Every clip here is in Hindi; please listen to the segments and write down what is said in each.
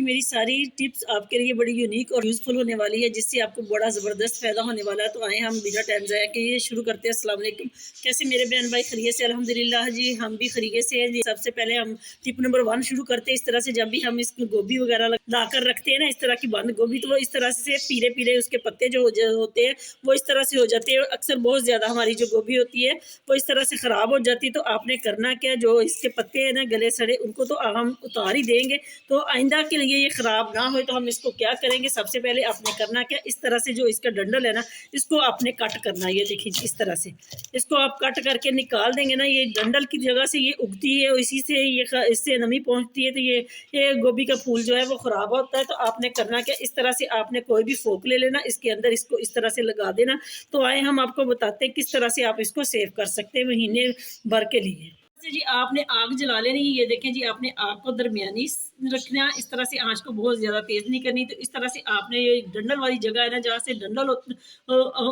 मेरी सारी टिप्स आपके लिए बड़ी यूनिक और यूज़फुल होने वाली है, जिससे आपको बड़ा ज़बरदस्त फ़ायदा होने वाला है। तो आए हम बिना टाइम ज़ाया किए शुरू करते हैं। अस्सलाम वालेकुम। कैसे मेरे बहन भाई खैरियत से? अल्हम्दुलिल्लाह जी, हम भी खैरियत से हैं जी। सबसे पहले हम टिप नंबर 1 शुरू करते हैं। इस तरह से जब भी हम इसको गोभी वगैरह ला कर रखते हैं ना, इस तरह की बंद गोभी, तो वो इस तरह से पीले पीले उसके पत्ते जो होते हैं वो इस तरह से हो जाते हैं। अक्सर बहुत ज़्यादा हमारी जो गोभी होती है वो इस तरह से ख़राब हो जाती है। तो आपने करना क्या, जो इसके पत्ते हैं ना गले सड़े, उनको तो हम उतार ही देंगे। तो आइंदा के लिए ये ख़राब ना हो तो हम इसको क्या करेंगे, सबसे पहले आपने करना क्या, इस तरह से जो इसका डंडल है ना, इसको आपने कट करना है। ये देखिए इस तरह से इसको आप कट करके निकाल देंगे ना, ये डंडल की जगह से ये उगती है और इसी से ये इससे नमी पहुंचती है। तो ये गोभी का फूल जो है वो ख़राब होता है। तो आपने करना क्या, इस तरह से आपने कोई भी फोक ले लेना, इसके अंदर इसको इस तरह से लगा देना। तो आए हम आपको बताते हैं किस तरह से आप इसको सेव कर सकते हैं महीने भर के लिए। जी आपने आग जला लेनी है। ये देखें जी, आपने आग को दरमियानी रखना, इस तरह से आंच को बहुत ज़्यादा तेज़ नहीं करनी। तो इस तरह से आपने ये डंडल वाली जगह है ना, जहाँ से डंडल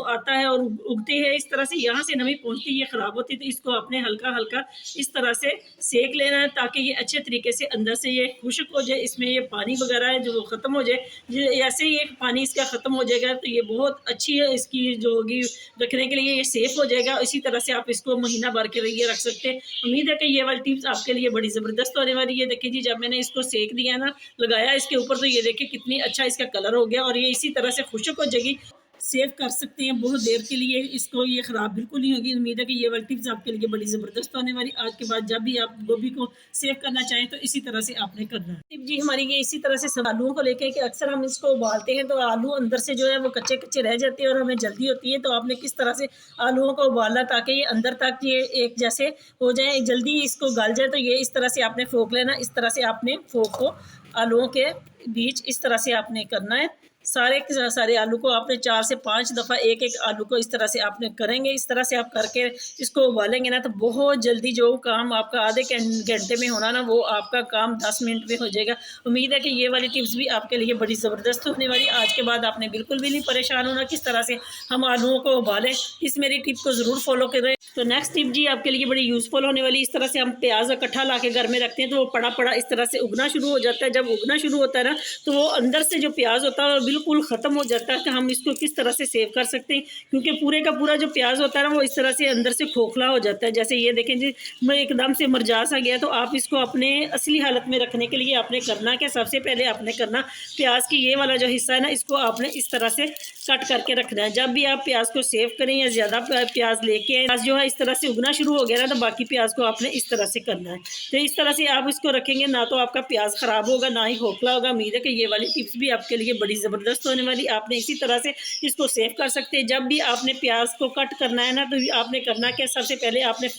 आता है और उगते हैं, इस तरह से यहाँ से नमी पहुँचती है, ये ख़राब होती है। तो इसको आपने हल्का हल्का इस तरह से सेक लेना है, ताकि ये अच्छे तरीके से अंदर से ये खुश्क हो जाए, इसमें ये पानी वगैरह है जो वो ख़त्म हो जाए। ऐसे ही एक पानी इसका ख़त्म हो जाएगा तो ये बहुत अच्छी है, इसकी जो होगी रखने के लिए ये सेफ़ हो जाएगा। इसी तरह से आप इसको महीना भर के लिए रख सकते हैं। उम्मीद है कि ये वाली टिप्स आपके लिए बड़ी ज़बरदस्त होने वाली है। देखिए जी, जब मैंने इसको सेक दिया ना, लगाया इसके ऊपर, तो ये देखिए कितनी अच्छा इसका कलर हो गया और ये इसी तरह से खुश्क हो जाएगी। सेव कर सकते हैं बहुत देर के लिए इसको, ये ख़राब बिल्कुल नहीं होगी। उम्मीद है कि ये वाली टिप्स आपके लिए बड़ी ज़बरदस्त होने वाली। आज के बाद जब भी आप गोभी को सेव करना चाहें तो इसी तरह से आपने करना है। टिप जी हमारी ये इसी तरह से आलूओं को लेके कि अक्सर हम इसको उबालते हैं तो आलू अंदर से जो है वो कच्चे कच्चे रह जाते हैं और हमें जल्दी होती है। तो आपने किस तरह से आलूओं को उबालना ताकि ये अंदर तक ये एक जैसे हो जाए, जल्दी इसको गल जाए। तो ये इस तरह से आपने फोक लेना, इस तरह से आपने फोक को आलूओं के बीच इस तरह से आपने करना है। सारे के सारे आलू को आपने 4 से 5 दफ़ा एक एक आलू को इस तरह से आपने करेंगे। इस तरह से आप करके इसको उबालेंगे ना, तो बहुत जल्दी जो काम आपका आधे घंटे में होना ना, वो आपका काम 10 मिनट में हो जाएगा। उम्मीद है कि ये वाली टिप्स भी आपके लिए बड़ी ज़बरदस्त होने वाली। आज के बाद आपने बिल्कुल भी नहीं परेशान होना किस तरह से हम आलूओं को उबालें। इस मेरी टिप को ज़रूर फॉलो करें। तो नेक्स्ट टिप जी आपके लिए बड़ी यूज़फुल होने वाली। इस तरह से हम प्याज इकट्ठा ला के घर में रखते हैं तो वो पड़ा पड़ा इस तरह से उगना शुरू हो जाता है। जब उगना शुरू होता है ना, तो वो अंदर से जो प्याज होता है बिल्कुल ख़त्म हो जाता है। कि हम इसको किस तरह से सेव कर सकते हैं, क्योंकि पूरे का पूरा जो प्याज होता है ना, वो इस तरह से अंदर से खोखला हो जाता है। जैसे ये देखें जी, मैं एकदम से मरझा सा गया। तो आप इसको अपने असली हालत में रखने के लिए आपने करना क्या, सबसे पहले आपने करना, प्याज की ये वाला जो हिस्सा है ना, इसको आपने इस तरह से कट करके रखना है। जब भी आप प्याज को सेव करें या ज़्यादा प्याज लेके, प्याज जो है इस तरह से उगना शुरू हो गया ना, तो बाकी प्याज को आपने इस तरह से करना है। तो इस तरह से आप इसको रखेंगे ना, तो आपका प्याज ख़राब होगा ना ही खोखला होगा। उम्मीद है कि ये वाली टिप्स भी आपके लिए बड़ी ज़बरदस्त होने वाली। आपने इसी तरह से इसको सेव कर सकते हैं। जब भी आपने प्याज को कट करना है ना, तो आपने करना क्या, सबसे पहले आपने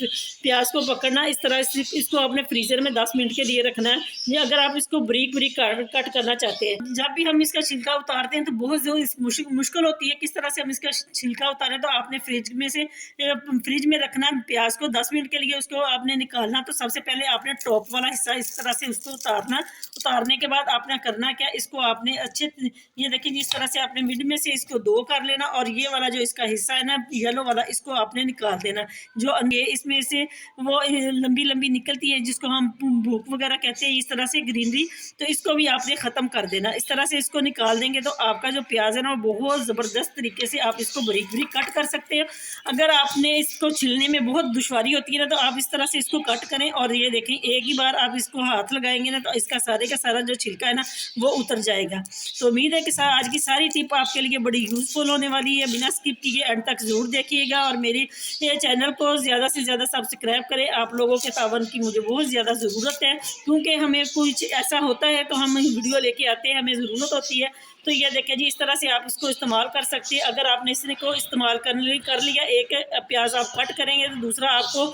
प्याज को पकड़ना, इस तरह से इसको आपने फ्रीजर में 10 मिनट के लिए रखना है। या अगर आप इसको बारीक बारीक कट करना चाहते हैं, जब भी हम इसका छिलका उतारते हैं तो बहुत मुश्किल होती है किस तरह से हम इसका छिलका उतारें। तो आपने फ्रिज में रखना प्याज को 10 मिनट के लिए, उसको आपने निकालना। तो सबसे पहले आपने टॉप वाला हिस्सा इस तरह से उसको उतारना। उतारने के बाद आपने करना क्या, इसको आपने अच्छे, ये देखिए जिस तरह से आपने मिड में से इसको 2 कर लेना और ये वाला जो इसका हिस्सा है ना येलो वाला, इसको आपने निकाल देना। जो इसमें से वो लंबी लंबी निकलती है जिसको हम भूख वगैरह कहते हैं, इस तरह से ग्रीनरी, तो इसको भी आपने ख़त्म कर देना। इस तरह से इसको निकाल देंगे तो आपका जो प्याज है ना, वो बहुत ज़बरदस्त तरीके से आप इसको बारीक बारीक कट कर सकते हैं। अगर आपने इसको छिलने में बहुत दुश्वारी होती है ना, तो आप इस तरह से इसको कट करें और ये देखें एक ही बार आप इसको हाथ लगाएंगे ना, तो इसका सारे का सारा जो छिलका है ना, वो उतर जाएगा। तो उम्मीद है कि आज की सारी टिप आपके लिए बड़ी यूज़फुल होने वाली है। बिना स्किप किए एंड तक ज़रूर देखिएगा और मेरी चैनल को ज़्यादा से ज़्यादा सब्सक्राइब करें। आप लोगों के तावन की मुझे बहुत ज़्यादा ज़रूरत है, क्योंकि हमें कुछ ऐसा होता है तो हम वीडियो लेके आते हैं, हमें ज़रूरत होती है। तो ये देखिए जी, इस तरह से आप इसको इस्तेमाल कर सकते हैं। अगर आपने इसको इस्तेमाल कर लिया, एक प्याज आप कट करेंगे तो दूसरा आपको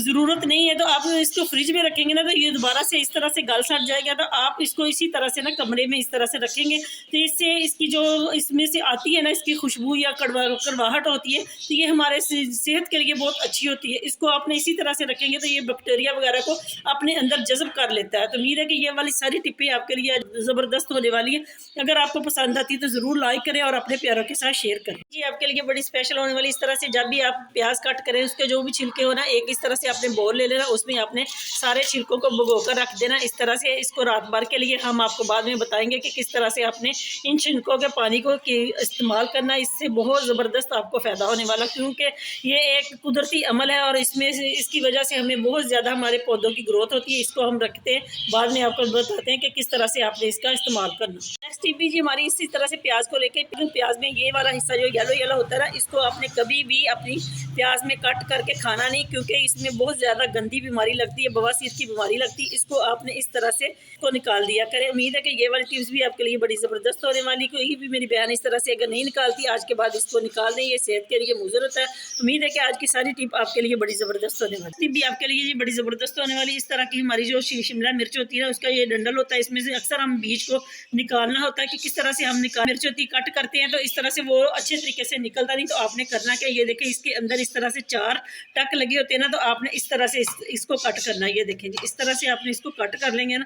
ज़रूरत नहीं है, तो आप इसको फ्रिज में रखेंगे ना, तो ये दोबारा से इस तरह से गल सड़ जाएगा। तो आप इसको इसी तरह से ना कमरे में इस तरह से रखेंगे, तो इससे इससे इसकी जो इसमें से आती है ना, इसकी खुशबू या कड़वाहट होती है, तो ये हमारे सेहत के लिए बहुत अच्छी होती है। इसको आपने इसी तरह से रखेंगे तो ये बैक्टीरिया वगैरह को अपने अंदर जज़ब कर लेता है। तो उम्मीद है कि ये वाली सारी टिप्पें आपके लिए ज़बरदस्त होने वाली है। अगर आपको पसंद आती है तो ज़रूर लाइक करें और अपने प्यारों के साथ शेयर करें। जी आपके लिए बड़ी स्पेशल होने वाली, इस तरह से जब भी आप प्याज कट करें उसके जो भी छिलके हो ना, एक इस तरह से आपने बोल ले लेना, उसमें आपने सारे छिलकों को भिगो कर रख देना इस तरह से। इसको रात भर के लिए हम आपको बाद में बताएंगे कि किस तरह से आपने इन छिलकों के पानी को इस्तेमाल करना। इससे बहुत ज़बरदस्त आपको फ़ायदा होने वाला, क्योंकि ये एक कुदरती अमल है और इसमें से इसकी वजह से हमें बहुत ज़्यादा हमारे पौधों की ग्रोथ होती है। इसको हम रखते हैं, बाद में आपको बताते हैं कि किस तरह से आपने इसका इस्तेमाल करना। नेक्स्ट टिप भी जी हमारी इसी तरह से प्याज को लेके, प्याज में ये वाला हिस्सा जो येलो येलो होता है ना, इसको आपने कभी भी अपनी प्याज में कट करके खाना नहीं, क्योंकि इसमें बहुत ज़्यादा गंदी बीमारी लगती है, बवासीर की बीमारी लगती है। इसको आपने इस तरह से इसको निकाल दिया करें। उम्मीद है कि ये वाली टिप्स भी आपके लिए बड़ी ज़बरदस्त होने वाली। कोई भी मेरी बहन इस तरह से अगर नहीं निकालती आज के बाद इसको निकाल दें, ये सेहत के लिए मुज़र होता है। उम्मीद है कि आज की सारी टिप आपके लिए बड़ी ज़बरदस्त होने वाली। टिप भी आपके लिए बड़ी ज़बरदस्त होने वाली। इस तरह की हमारी जो शिमला मिर्च होती है ना, उसका ये डंडल होता है, इसमें से अक्सर हम बीज को निकालना होता है कि किस तरह से हम मिर्च होती कट करते हैं तो इस तरह से वो अच्छे तरीके से निकलता नहीं। तो आपने करना क्या, ये देखें इसके अंदर इस तरह से 4 टक लगे होते हैं ना, तो आपने इस तरह से इसको कट करना है। ये देखें जी, इस तरह से आपने इसको कट कर लेंगे ना,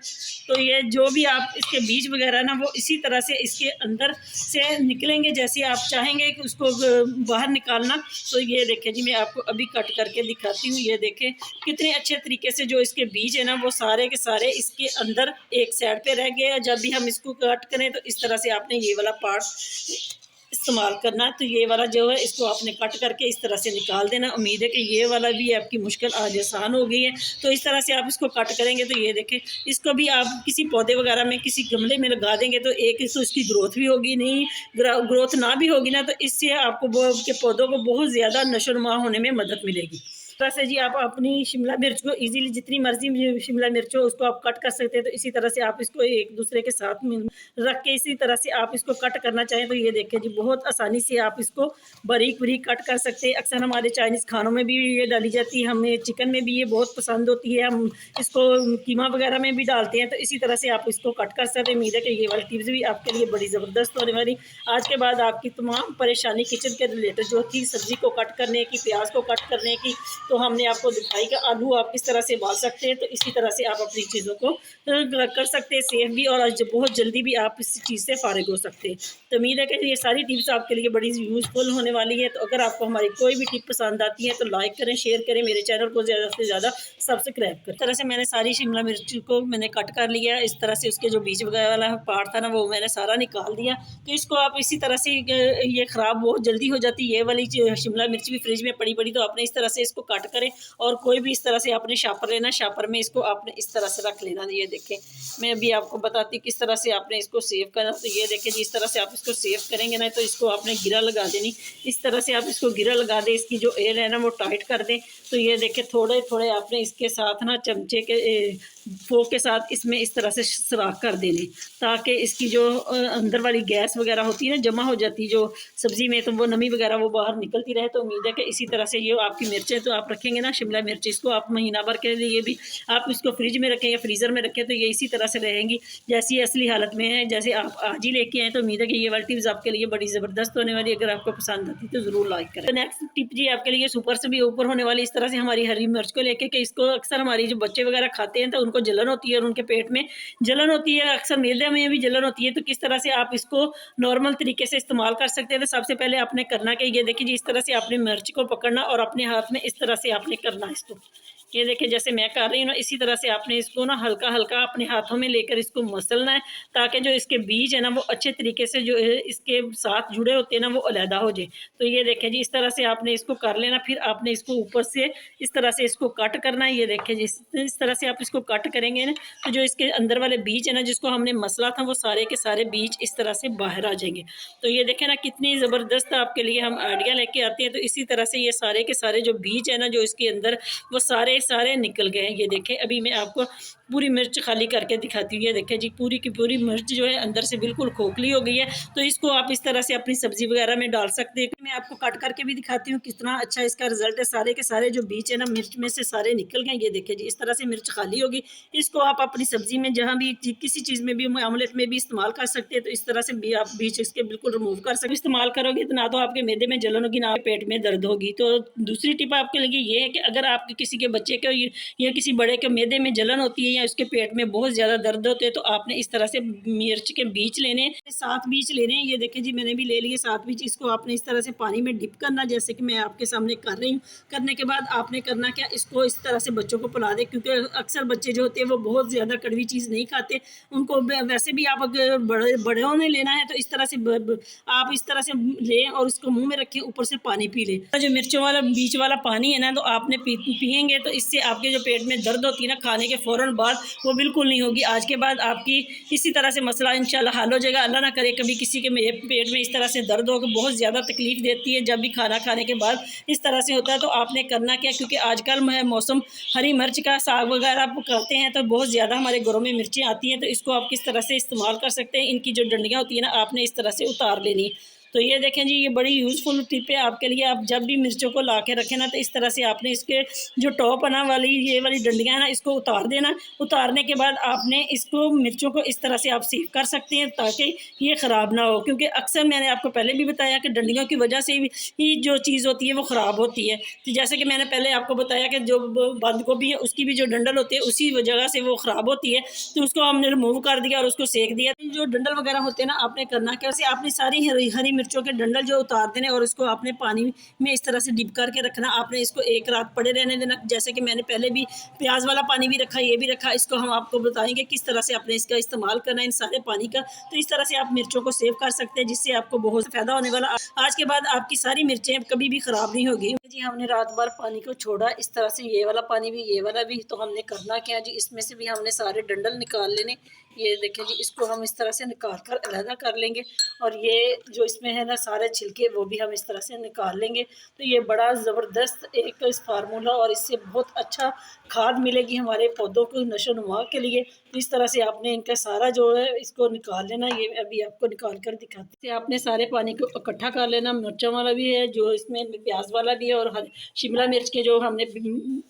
तो ये जो भी आप इसके बीज वगैरह ना वो इसी तरह से इसके अंदर से निकलेंगे जैसे आप चाहेंगे कि उसको बाहर निकालना। तो ये देखें जी, मैं आपको अभी कट करके दिखाती हूँ। ये देखें कितने अच्छे तरीके से जो इसके बीज है ना वो सारे के सारे इसके अंदर एक साइड पे रह गए। जब भी हम इसको कट करें तो इस तरह से आपने ये वाला पार्ट इस्तेमाल करना है। तो ये वाला जो है इसको आपने कट करके इस तरह से निकाल देना। उम्मीद है कि ये वाला भी आपकी मुश्किल आज आसान हो गई है। तो इस तरह से आप इसको कट करेंगे तो ये देखें, इसको भी आप किसी पौधे वगैरह में किसी गमले में लगा देंगे तो एक तो इसकी ग्रोथ भी होगी, नहीं ग्रोथ ना भी होगी ना, तो इससे आपको के पौधों को बहुत ज़्यादा नशोनुमा होने में मदद मिलेगी। तरह से जी आप अपनी शिमला मिर्च को इजीली जितनी मर्जी शिमला मिर्च हो उसको आप कट कर सकते हैं। तो इसी तरह से आप इसको एक दूसरे के साथ रख के इसी तरह से आप इसको कट करना चाहें तो ये देखें जी, बहुत आसानी से आप इसको बारीक बारीक कट कर सकते हैं। अक्सर हमारे चाइनीज़ खानों में भी ये डाली जाती है, हमें चिकन में भी ये बहुत पसंद होती है, हम इसको कीमा वगैरह में भी डालते हैं। तो इसी तरह से आप इसको कट कर सकते हैं। उम्मीद है कि ये वाली टिप्स भी आपके लिए बड़ी ज़बरदस्त होने वाली। आज के बाद आपकी तमाम परेशानी किचन के रिलेटेड जो थी, सब्ज़ी को कट करने की, प्याज को कट करने की, तो हमने आपको दिखाई कि आलू आप किस तरह से उबाल सकते हैं। तो इसी तरह से आप अपनी चीज़ों को कर सकते हैं सेफ भी, और बहुत जल्दी भी आप इस चीज़ से फारिग हो सकते हैं। तो उम्मीद है कि ये सारी टिप्स आपके लिए बड़ी यूज़फुल होने वाली है। तो अगर आपको हमारी कोई भी टिप पसंद आती है तो लाइक करें, शेयर करें, मेरे चैनल को ज़्यादा से ज़्यादा सब्सक्राइब करें। इस तरह से मैंने सारी शिमला मिर्च को मैंने कट कर लिया। इस तरह से उसके जो बीज वगैरह वाला पार्ट था ना वो मैंने सारा निकाल दिया। तो इसको आप इसी तरह से, ये ख़राब बहुत जल्दी हो जाती है ये वाली शिमला मिर्च भी फ्रिज में पड़ी पड़ी, तो आपने इस तरह से इसको कट करें और कोई भी इस तरह से आपने शापर लेना, शापर में इसको आपने इस तरह से रख लेना। ये देखें, मैं अभी आपको बताती किस तरह से आपने इसको सेव करना। तो ये देखें जी, इस तरह से आप इसको सेव करेंगे ना तो इसको आपने गिरा लगा देनी। इस तरह से आप इसको गिरा लगा दें, इसकी जो एयर है ना वो टाइट कर दें। तो ये देखें, थोड़े थोड़े आपने इसके साथ ना चमचे के फोक के साथ इसमें इस तरह से सुराख कर देने, ताकि इसकी जो अंदर वाली गैस वगैरह होती है ना जमा हो जाती है जो सब्ज़ी में, तो वो नमी वगैरह वो बाहर निकलती रहे। तो उम्मीद है कि इसी तरह से ये आपकी मिर्चें तो आप रखेंगे ना, शिमला मिर्च, इसको आप महीना भर के लिए भी आप इसको फ्रिज में रखें या फ्रीज़र में रखें तो ये इसी तरह से रहेंगी जैसी असली हालत में है, जैसे आप आज ही लेके आए। तो उम्मीद है कि ये वाली टिप्स आपके लिए बड़ी ज़बरदस्त होने वाली। अगर आपको पसंद आती तो ज़रूर लाइक करें। तो नेक्स्ट टिप जी आपके लिए सुपर से भी ऊपर होने वाली। इस तरह से हमारी हरी मिर्च को लेके कि इसको अक्सर हमारी जो बच्चे वगैरह खाते हैं तो उनको जलन होती है और उनके पेट में जलन होती है, अक्सर मैदे में भी जलन होती है। तो किस तरह से आप इसको नॉर्मल तरीके से इस्तेमाल कर सकते हैं। तो सबसे पहले आपने करना कि ये देखिए जी, इस तरह से आपने मिर्च को पकड़ना और अपने हाथ में इस तरह से आपने करना है इसको। ये देखिए जैसे मैं कर रही हूँ ना, इसी तरह से आपने इसको ना हल्का हल्का अपने हाथों में लेकर इसको मसलना है, ताकि जो इसके बीज है ना वो अच्छे तरीके से जो इसके साथ जुड़े होते हैं ना वो अलहदा हो जाए। तो ये देखिए जी, इस तरह से आपने इसको कर लेना। फिर आपने इसको ऊपर से इस तरह से इसको कट करना है। ये देखिए जी, इस तरह से आप इसको कट करेंगे ना तो जो इसके अंदर वाले बीज है ना जिसको हमने मसला था वो सारे के सारे बीज इस तरह से बाहर आ जाएंगे। तो ये देखें ना कितनी ज़बरदस्त आपके लिए हम आइडिया लेके आते हैं। तो इसी तरह से ये सारे के सारे जो बीज है ना जो इसके अंदर वो सारे सारे निकल गए हैं। ये देखें, अभी मैं आपको पूरी मिर्च खाली करके दिखाती हूँ। ये देखें जी, पूरी की पूरी मिर्च जो है अंदर से बिल्कुल खोखली हो गई है। तो इसको आप इस तरह से अपनी सब्जी वगैरह में डाल सकते हैं। मैं आपको काट करके भी दिखाती हूँ कितना अच्छा इसका रिजल्ट है। सारे के सारे जो बीज है ना मिर्च में से सारे निकल गए। ये देखें जी, इस तरह से मिर्च खाली होगी। इसको आप अपनी सब्जी में जहाँ भी किसी चीज़ में भी, ऑमलेट में भी इस्तेमाल कर सकते हैं। तो इस तरह से भी आप बीज इसके बिल्कुल रिमूव कर सकते। इस्तेमाल करोगे तो ना तो आपके मैदे में जलन होगी, ना पेट में दर्द होगी। तो दूसरी टिप आपके लिए ये है कि अगर आपके किसी के बच्चे को या किसी बड़े के मैदे में जलन होती है या उसके पेट में बहुत ज़्यादा दर्द होते हैं, तो आपने इस तरह से मिर्च के बीज लेने, 7 बीज लेने हैं। ये देखें जी, मैंने भी ले लिए 7 बीज। इसको आपने इस तरह से पानी में डिप करना, जैसे कि मैं आपके सामने कर रही हूँ। करने के बाद आपने करना क्या, इसको इस तरह से बच्चों को पिला दे, क्योंकि अक्सर बच्चे जो होते हैं वो बहुत ज़्यादा कड़वी चीज़ नहीं खाते। उनको वैसे भी आप अगर बड़ों ने लेना है तो इस तरह से आप इस तरह से लें और इसको मुँह में रखें, ऊपर से पानी पी लें। जो मिर्चों वाला बीच वाला पानी है ना, तो आपने पियेंगे तो इससे आपके जो पेट में दर्द होती है ना, खाने के फ़ौरन बाद वो बिल्कुल नहीं होगी। आज के बाद आपकी इसी तरह से मसला इंशाल्लाह हल हो जाएगा। अल्लाह ना करे कभी किसी के पेट में इस तरह से दर्द हो, बहुत ज़्यादा तकलीफ़ देती है जब भी खाना खाने के बाद इस तरह से होता है। तो आपने करना क्या, क्योंकि आजकल मौसम हरी मिर्च का साग वगैरह आप करते हैं तो बहुत ज़्यादा हमारे घरों में मिर्चें आती हैं। तो इसको आप किस तरह से इस्तेमाल कर सकते हैं, इनकी जो डंडियाँ होती है ना, आपने इस तरह से उतार लेनी। तो ये देखें जी, ये बड़ी यूज़फुल टिप है आपके लिए। आप जब भी मिर्चों को ला के रखें ना, तो इस तरह से आपने इसके जो टॉप है ना वाली, ये वाली डंडियाँ है ना, इसको उतार देना। उतारने के बाद आपने इसको मिर्चों को इस तरह से आप सेव कर सकते हैं ताकि ये ख़राब ना हो। क्योंकि अक्सर मैंने आपको पहले भी बताया कि डंडियों की वजह से ही जो चीज़ होती है वो ख़राब होती है। तो जैसे कि मैंने पहले आपको बताया कि जो बंद गोभी है उसकी भी जो डंडल होती है उसी जगह से वो ख़राब होती है। तो उसको हमने रिमूव कर दिया और उसको सेक दिया। जो डंडल वगैरह होते हैं ना, आपने करना क्या, आपने सारी हरी मिर्चों के डंडल जो उतार देने और इसको आपने पानी में इस तरह से डिप करके रखना। आपने इसको एक रात पड़े रहने देना। जैसे कि मैंने पहले भी प्याज वाला पानी भी रखा, ये भी रखा। इसको हम आपको बताएंगे किस तरह से आपने इसका इस्तेमाल करना है इन सारे पानी का। तो इस तरह से आप मिर्चों को सेव कर सकते हैं, जिससे आपको बहुत फ़ायदा होने वाला। आज के बाद आपकी सारी मिर्चें कभी भी ख़राब नहीं होगी जी। हमने रात भर पानी को छोड़ा इस तरह से, ये वाला पानी भी, ये वाला भी। तो हमने करना क्या जी, इसमें से भी हमने सारे डंडल निकाल लेने। ये देखें जी, इसको हम इस तरह से निकाल कर अलहदा कर लेंगे। और ये जो इसमें है ना सारे छिलके, वो भी हम इस तरह से निकाल लेंगे। तो ये बड़ा ज़बरदस्त एक इस फार्मूला, और इससे बहुत अच्छा खाद मिलेगी हमारे पौधों को नशो नुमा के लिए। तो इस तरह से आपने इनका सारा जो है इसको निकाल लेना। ये अभी आपको निकाल कर दिखाते हैं। आपने सारे पानी को इकट्ठा कर लेना। मिर्चों वाला भी है, जो इसमें प्याज वाला भी है, और शिमला मिर्च के जो हमने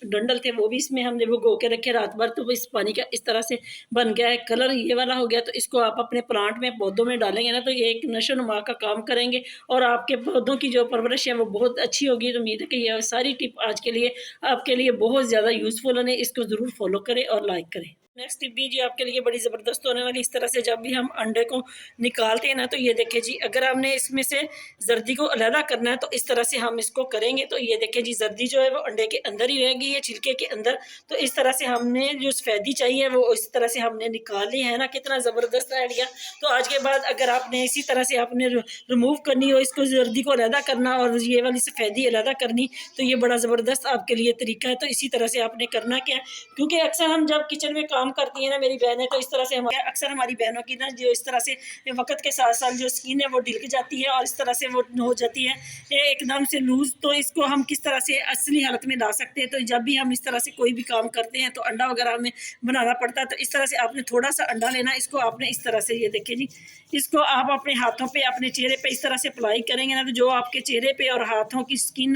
डंडल थे वो भी इसमें हमने भिगो के रखे रात भर। तो इस पानी का इस तरह से बन गया है, कलर ये वाला हो गया। तो इसको आप अपने प्लांट में, पौधों में डालेंगे ना, तो ये एक नशो नुमा का काम करेंगे और आपके पौधों की जो परवरिश है वो बहुत अच्छी होगी। तो उम्मीद है कि ये सारी टिप आज के लिए आपके लिए बहुत ज़्यादा यूज़फुल है। इसको ज़रूर फॉलो करें और लाइक करें। नेक्स्ट टिप भी जी आपके लिए बड़ी ज़बरदस्त होने वाली। इस तरह से जब भी हम अंडे को निकालते हैं ना, तो ये देखें जी, अगर हमने इसमें से जर्दी को अलहदा करना है तो इस तरह से हम इसको करेंगे। तो ये देखें जी, जर्दी जो है वो अंडे के अंदर ही रहेगी, ये छिलके के अंदर। तो इस तरह से हमने जो सफ़ेदी चाहिए वो इस तरह से हमने निकाल ली है ना। कितना ज़बरदस्त आइडिया। तो आज के बाद अगर आपने इसी तरह से आपने रिमूव करनी हो, इसको जर्दी को अलहदा करना और ये वाली सफ़ेदी अलहदा करनी, तो ये बड़ा ज़बरदस्त आपके लिए तरीका है। तो इसी तरह से आपने करना क्या, क्योंकि अक्सर हम जब किचन में काम करती है ना मेरी बहनें, तो इस तरह से अक्सर हमारी बहनों की ना जो इस तरह से वक्त के साथ साथ जो स्किन है वो ढिलक जाती है और इस तरह से वो हो जाती है एकदम से लूज़। तो इसको हम किस तरह से असली हालत में ला सकते हैं। तो जब भी हम इस तरह से कोई भी काम करते हैं तो अंडा वगैरह हमें बनाना पड़ता है। तो इस तरह से आपने थोड़ा सा अंडा लेना, इसको आपने इस तरह से, ये देखिए जी, इसको आप अपने हाथों पे, अपने चेहरे पे इस तरह से अप्लाई करेंगे ना, तो जो आपके चेहरे पे और हाथों की स्किन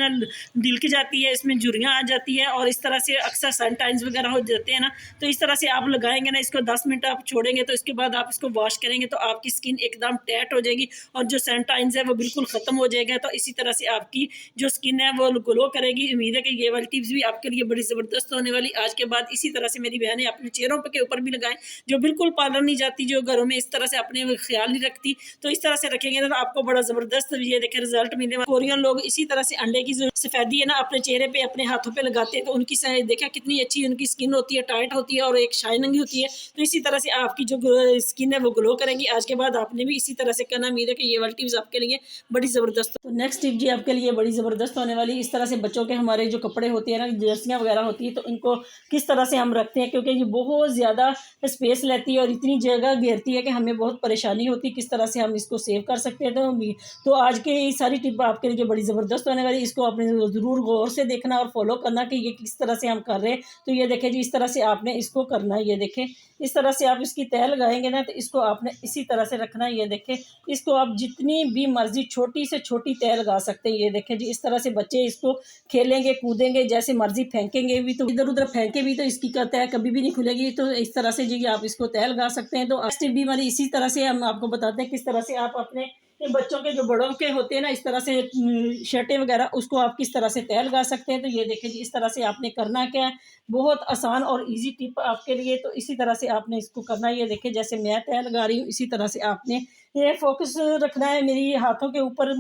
ढिलक जाती है, इसमें झुर्रियाँ आ जाती है और इस तरह से अक्सर सन टाइन्स वगैरह हो जाते हैं ना, तो इस तरह से आप लगाएंगे ना, इसको 10 मिनट आप छोड़ेंगे तो इसके बाद आप इसको वॉश करेंगे तो आपकी स्किन एकदम टाइट हो जाएगी और जो सन टाइन्स है वो बिल्कुल ख़त्म हो जाएगा। तो इसी तरह से आपकी जो स्किन है वो ग्लो करेगी। उम्मीद है कि ये वाली टिप्स भी आपके लिए बड़ी ज़बरदस्त होने वाली। आज के बाद इसी तरह से मेरी बहनें अपने चेहरों के ऊपर भी लगाएं, जो बिल्कुल पार्लर नहीं जाती, जो घरों में इस तरह से अपने ख्याल नहीं रखती, तो इस तरह से रखेंगे ना तो आपको बड़ा ज़बरदस्त ये देखें रिजल्ट मिलने वाला। कोरियन लोग इसी तरह से अंडे की जो सफ़ेदी है ना अपने चेहरे पे, अपने हाथों पे लगाते हैं, तो उनकी देखा कितनी अच्छी उनकी स्किन होती है, टाइट होती है और एक शाइनिंग होती है, तो इसी तरह से आपकी जो स्किन है वो ग्लो करेंगी। आज के बाद आपने भी इसी तरह से करना। उम्मीद है कि ये वाली टिप्स आपके लिए बड़ी ज़बरदस्त। तो नेक्स्ट टिप जी आपके लिए बड़ी ज़बरदस्त होने वाली। इस तरह से बच्चों के हमारे जो कपड़े होते हैं ना, जर्सियाँ वगैरह होती है, तो इनको किस तरह से हम रखते हैं, क्योंकि ये बहुत ज़्यादा स्पेस लेती है और इतनी जगह घेरती है कि हमें बहुत परेशानी होती है किस तरह से हम इसको सेव कर सकते हैं। तो आज की ये सारी टिप आपके लिए बड़ी ज़बरदस्त होने वाली। इसको आपने ज़रूर गौर से देखना और फॉलो करना कि ये किस तरह से हम कर रहे हैं। तो ये देखें जी, इस तरह से आपने इसको करना है। ये देखें, इस तरह से आप इसकी तह लगाएंगे ना, तो इसको आपने इसी तरह से रखना है। ये देखें, इसको आप जितनी भी मर्जी छोटी से छोटी तह लगा सकते हैं। ये देखें जी, इस तरह से बच्चे इसको खेलेंगे कूदेंगे, जैसे मर्जी फेंकेंगे भी तो इधर उधर फेंके भी तो इसकी तह कभी भी नहीं खुलेगी। तो इस तरह से जी आप इसको तह लगा सकते हैं। तो नेक्स्ट भी हमारी इसी तरह से हम आपको बताते हैं किस तरह से आप अपने बच्चों के जो बड़ों के होते हैं ना, इस तरह से शर्टें वगैरह, उसको आप किस तरह से तह लगा सकते हैं। तो ये देखें जी, इस तरह से आपने करना क्या है, बहुत आसान और इजी टिप आपके लिए। तो इसी तरह से आपने इसको करना है। ये देखें, जैसे मैं तह लगा रही हूँ, इसी तरह से आपने ये फोकस रखना है मेरी हाथों के ऊपर,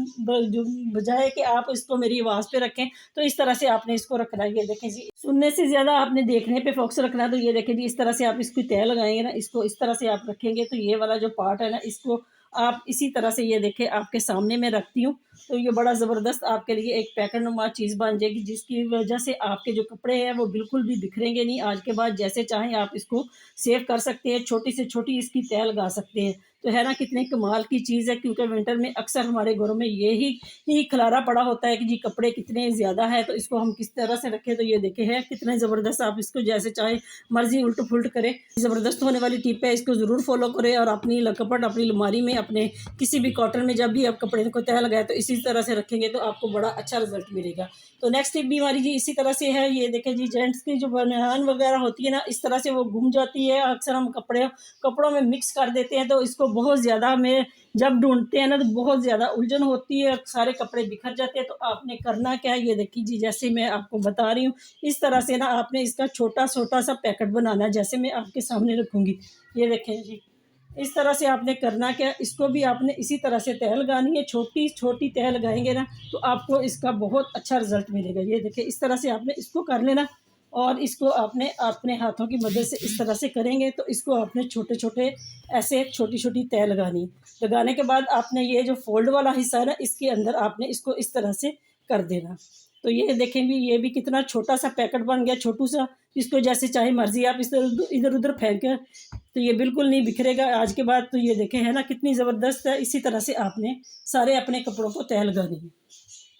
बजाय कि आप इसको मेरी आवाज़ पे रखें। तो इस तरह से आपने इसको रखना है। ये देखें जी, सुनने से ज़्यादा आपने देखने पे फोकस रखना है। तो ये देखें जी, इस तरह से आप इसकी तह लगाएंगे ना, इसको इस तरह से आप रखेंगे, तो ये वाला जो पार्ट है ना, इसको आप इसी तरह से, ये देखें आपके सामने मैं रखती हूँ, तो ये बड़ा ज़बरदस्त आपके लिए एक पैकेट नुमा चीज़ बन जाएगी, जिसकी वजह से आपके जो कपड़े हैं वो बिल्कुल भी बिखरेंगे नहीं। आज के बाद जैसे चाहें आप इसको सेव कर सकते हैं, छोटी से छोटी इसकी तह लगा सकते हैं। तो है ना, कितने कमाल की चीज़ है, क्योंकि विंटर में अक्सर हमारे घरों में यही खलारा पड़ा होता है कि जी कपड़े कितने ज़्यादा है, तो इसको हम किस तरह से रखें। तो ये देखे है कितने ज़बरदस्त, आप इसको जैसे चाहे मर्जी उल्ट फुल्ट करें। ज़बरदस्त होने वाली टिप है, इसको ज़रूर फॉलो करें और अपनी कपड़ अपनी अलमारी में, अपने किसी भी कॉटन में जब भी आप कपड़े को तह लगाए तो इसी तरह से रखेंगे, तो आपको बड़ा अच्छा रिजल्ट मिलेगा। तो नेक्स्ट टिप भी हमारी जी इसी तरह से है। ये देखें जी, जेंट्स की जो बनियान वगैरह होती है ना, इस तरह से वो घूम जाती है, अक्सर हम कपड़ों में मिक्स कर देते हैं। तो इसको बहुत ज़्यादा हमें जब ढूंढते हैं ना, तो बहुत ज़्यादा उलझन होती है, सारे कपड़े बिखर जाते हैं। तो आपने करना क्या है, ये देखिए जी, जैसे मैं आपको बता रही हूँ, इस तरह से ना आपने इसका छोटा छोटा सा पैकेट बनाना है, जैसे मैं आपके सामने रखूँगी। ये देखें जी, इस तरह से आपने करना क्या, इसको भी आपने इसी तरह से तह लगानी है। छोटी छोटी तह लगाएंगे ना, तो आपको इसका बहुत अच्छा रिजल्ट मिलेगा। ये देखिए, इस तरह से आपने इसको कर लेना और इसको आपने अपने हाथों की मदद से इस तरह से करेंगे, तो इसको आपने छोटे छोटे ऐसे छोटी छोटी तह लगाने के बाद आपने ये जो फोल्ड वाला हिस्सा है ना, इसके अंदर आपने इसको इस तरह से कर देना। तो ये देखें भी, ये भी कितना छोटा सा पैकेट बन गया, छोटू सा। इसको जैसे चाहे मर्जी आप इस इधर उधर फेंकें, तो ये बिल्कुल नहीं बिखरेगा आज के बाद। तो ये देखें, है ना कितनी ज़बरदस्त है। इसी तरह से आपने सारे अपने कपड़ों को तह लगानी है।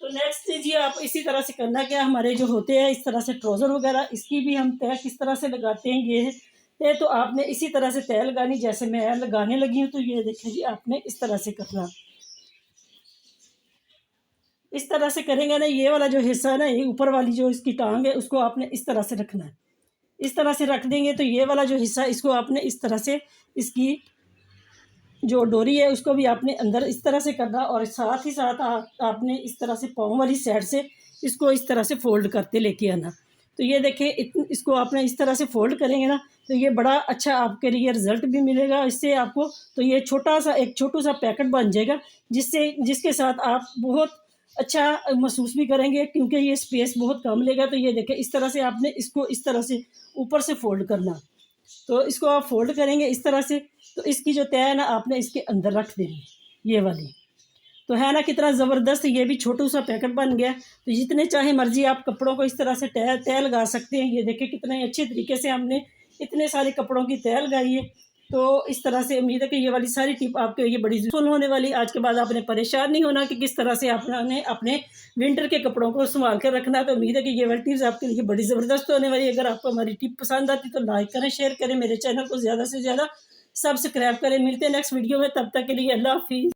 तो नेक्स्ट जी आप इसी तरह से करना क्या, हमारे जो होते हैं इस तरह से ट्राउज़र वगैरह, इसकी भी हम तह किस तरह से लगाते हैं। ये तो आपने इसी तरह से तह लगानी, जैसे मैं लगाने लगी हूँ। तो ये देखें जी, आपने इस तरह से करना, इस तरह से करेंगे ना, ये वाला जो हिस्सा है ना, ये ऊपर वाली जो इसकी टांग है, उसको आपने इस तरह से रखना है। इस तरह से रख देंगे, तो ये वाला जो हिस्सा, इसको आपने इस तरह से, इसकी जो डोरी है उसको भी आपने अंदर इस तरह से करना, और साथ ही साथ आपने इस तरह से पाँव वाली साइड से इसको इस तरह से फोल्ड करते लेके आना। तो ये देखें, इसको आपने इस तरह से फोल्ड करेंगे ना, तो ये बड़ा अच्छा आपके लिए रिजल्ट भी मिलेगा इससे आपको। तो ये छोटा सा एक छोटू सा पैकेट बन जाएगा, जिसके साथ आप बहुत अच्छा महसूस भी करेंगे, क्योंकि ये स्पेस बहुत कम लेगा। तो ये देखें, इस तरह से आपने इसको इस तरह से ऊपर से फोल्ड करना। तो इसको आप फोल्ड करेंगे इस तरह से, तो इसकी जो तह है ना, आपने इसके अंदर रख देनी है, ये वाली। तो है ना कितना ज़बरदस्त, ये भी छोटू सा पैकेट बन गया। तो जितने चाहे मर्जी आप कपड़ों को इस तरह से तह लगा सकते हैं। ये देखें कितने अच्छे तरीके से हमने इतने सारे कपड़ों की तह लगाई है। तो इस तरह से उम्मीद है कि ये वाली सारी टिप आपके लिए बड़ी यूज़फुल होने वाली। आज के बाद आपने परेशान नहीं होना कि किस तरह से आपने अपने विंटर के कपड़ों को संभाल कर रखना है। तो उम्मीद है कि ये वाली टिप्स आपके लिए बड़ी ज़बरदस्त होने वाली है। अगर आपको हमारी टिप पसंद आती तो लाइक करें, शेयर करें, मेरे चैनल को ज़्यादा से ज़्यादा सब्सक्राइब करें। मिलते हैं नेक्स्ट वीडियो में, तब तक के लिए अल्लाह हाफिज़।